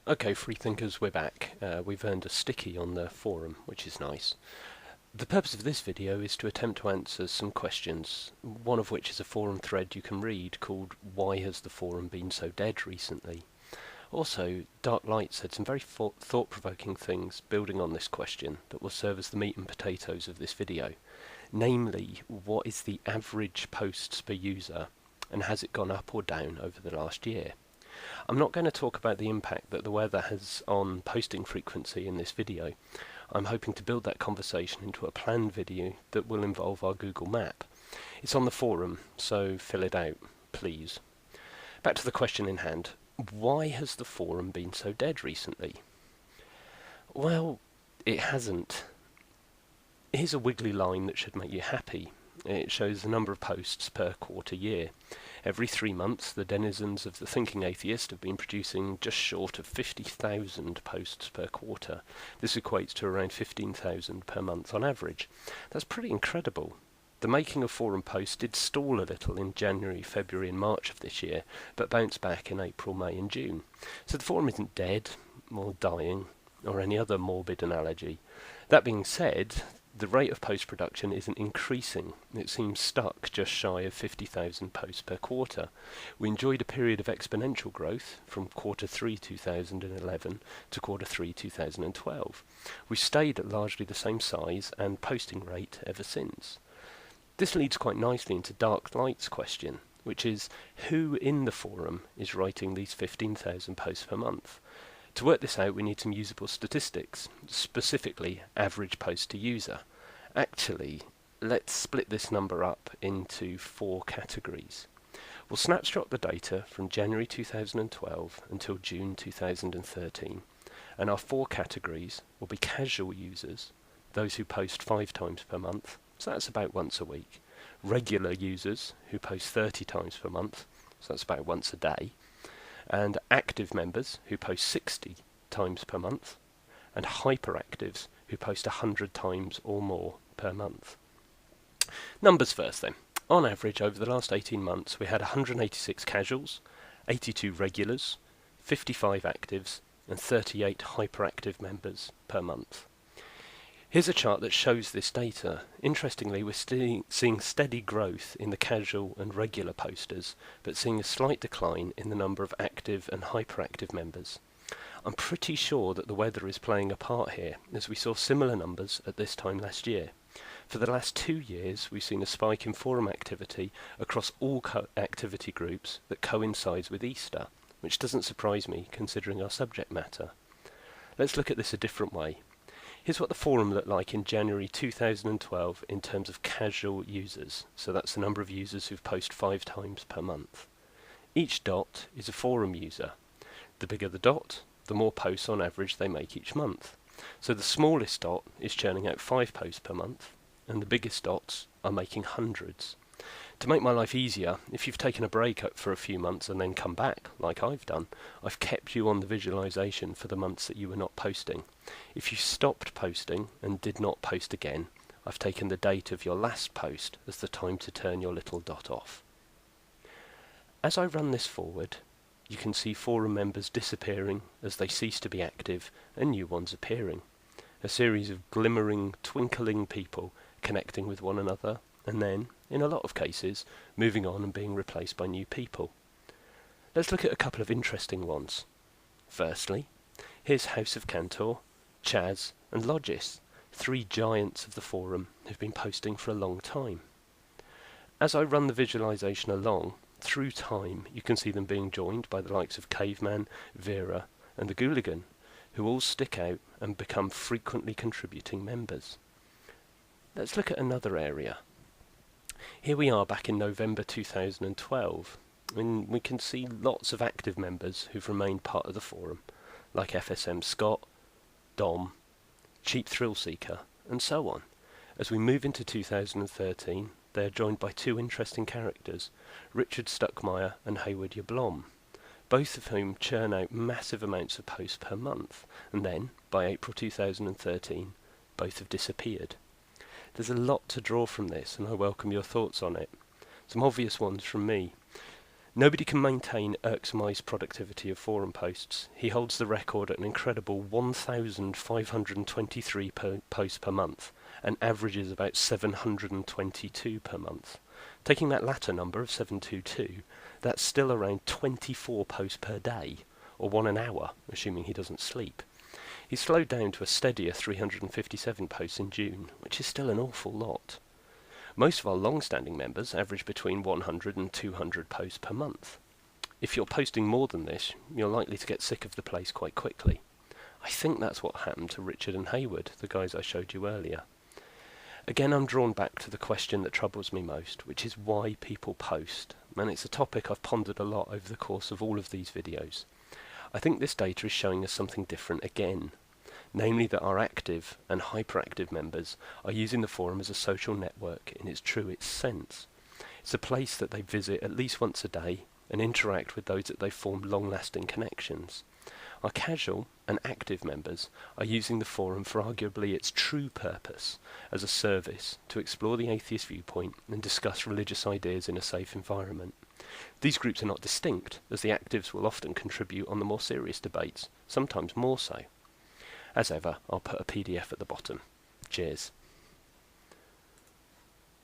Okay, Freethinkers, we're back. We've earned a sticky on the forum, which is nice. The purpose of this video is to attempt to answer some questions, one of which is a forum thread you can read called "Why has the forum been so dead recently?" Also, Dark Light said some very thought-provoking things building on this question that will serve as the meat and potatoes of this video. Namely, what is the average posts per user, and has it gone up or down over the last year? I'm not going to talk about the impact that the weather has on posting frequency in this video. I'm hoping to build that conversation into a planned video that will involve our Google map. It's on the forum, so fill it out, please. Back to the question in hand. Why has the forum been so dead recently? Well, it hasn't. Here's a wiggly line that should make you happy. It shows the number of posts per quarter year. Every 3 months, the denizens of the Thinking Atheist have been producing just short of 50,000 posts per quarter. This equates to around 15,000 per month on average. That's pretty incredible. The making of forum posts did stall a little in January, February and March of this year, but bounced back in April, May and June. So the forum isn't dead, or dying, or any other morbid analogy. That being said, the rate of post-production isn't increasing. It seems stuck just shy of 50,000 posts per quarter. We enjoyed a period of exponential growth from quarter 3 2011 to quarter 3 2012. We stayed at largely the same size and posting rate ever since. This leads quite nicely into Dark Light's question, which is who in the forum is writing these 15,000 posts per month? To work this out, we need some usable statistics, specifically average post to user. Actually, let's split this number up into 4 categories. We'll snapshot the data from January 2012 until June 2013, and our 4 categories will be casual users, those who post 5 times per month, so that's about once a week, regular users who post 30 times per month, so that's about once a day, and active members who post 60 times per month, and hyperactives who post 100 times or more per month. Numbers first then. On average, over the last 18 months, we had 186 casuals, 82 regulars, 55 actives, and 38 hyperactive members per month. Here's a chart that shows this data. Interestingly, we're seeing steady growth in the casual and regular posters, but seeing a slight decline in the number of active and hyperactive members. I'm pretty sure that the weather is playing a part here, as we saw similar numbers at this time last year. For the last 2 years, we've seen a spike in forum activity across all activity groups that coincides with Easter, which doesn't surprise me considering our subject matter. Let's look at this a different way. Here's what the forum looked like in January 2012 in terms of casual users, so that's the number of users who've posted 5 times per month. Each dot is a forum user. The bigger the dot, the more posts on average they make each month. So the smallest dot is churning out 5 posts per month, and the biggest dots are making hundreds. To make my life easier, if you've taken a break for a few months and then come back, like I've done, I've kept you on the visualization for the months that you were not posting. If you stopped posting and did not post again, I've taken the date of your last post as the time to turn your little dot off. As I run this forward, you can see forum members disappearing as they cease to be active and new ones appearing. A series of glimmering, twinkling people connecting with one another, and then, in a lot of cases, moving on and being replaced by new people. Let's look at a couple of interesting ones. Firstly, here's House of Cantor, Chaz and Logis, 3 giants of the forum who've been posting for a long time. As I run the visualization along, through time you can see them being joined by the likes of Caveman, Vera and the Gooligan, who all stick out and become frequently contributing members. Let's look at another area. Here we are back in November 2012, and we can see lots of active members who've remained part of the forum, like FSM Scott, Dom, Cheap Thrill Seeker, and so on. As we move into 2013, they are joined by 2 interesting characters, Richard Stuckmeyer and Hayward Yablom, both of whom churn out massive amounts of posts per month, and then, by April 2013, both have disappeared. There's a lot to draw from this, and I welcome your thoughts on it. Some obvious ones from me. Nobody can maintain Erksmai's productivity of forum posts. He holds the record at an incredible 1,523 posts per month, and averages about 722 per month. Taking that latter number of 722, that's still around 24 posts per day, or 1 an hour, assuming he doesn't sleep. He slowed down to a steadier 357 posts in June, which is still an awful lot. Most of our long-standing members average between 100 and 200 posts per month. If you're posting more than this, you're likely to get sick of the place quite quickly. I think that's what happened to Richard and Hayward, the guys I showed you earlier. Again, I'm drawn back to the question that troubles me most, which is why people post, and it's a topic I've pondered a lot over the course of all of these videos. I think this data is showing us something different again. Namely that our active and hyperactive members are using the forum as a social network in its truest sense. It's a place that they visit at least once a day and interact with those that they form long-lasting connections. Our casual and active members are using the forum for arguably its true purpose as a service to explore the atheist viewpoint and discuss religious ideas in a safe environment. These groups are not distinct, as the actives will often contribute on the more serious debates, sometimes more so. As ever, I'll put a PDF at the bottom. Cheers.